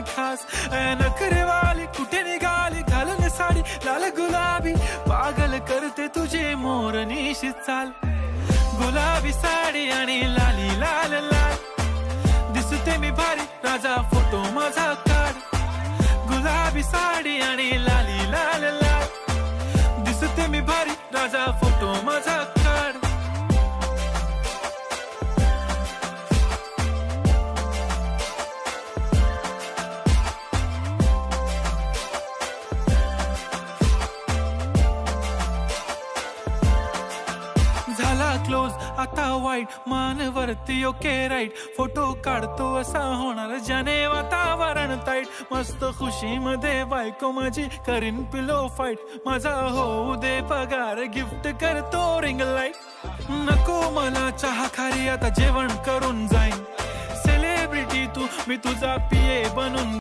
खास नखरे वाली कुठे निघाली घालून साडी लाल गुलाबी पागल करते तुझे मोरनीशी चाल गुलाबी साडी आणि लाली लाल लाल दिसते मी भारी राजा फोटो माझा काढ गुलाबी साडी आणि लाली लाल लाल दिसते मी भारी राजा फोटो माझा काढ झाला क्लोज आता वाईट मानवरती ओके राईट फोटो काढतो असा होणार ज्याने वातावरण ताईट मस्त खुशी मध्ये बायको माझी करीन पिलो फाईट माझा होऊ दे पगार गिफ्ट करतो रिंग लाईट नको मला चहा खारी आता जेवण करून जाईन सेलिब्रिटी तू मी तुझा पिये बनून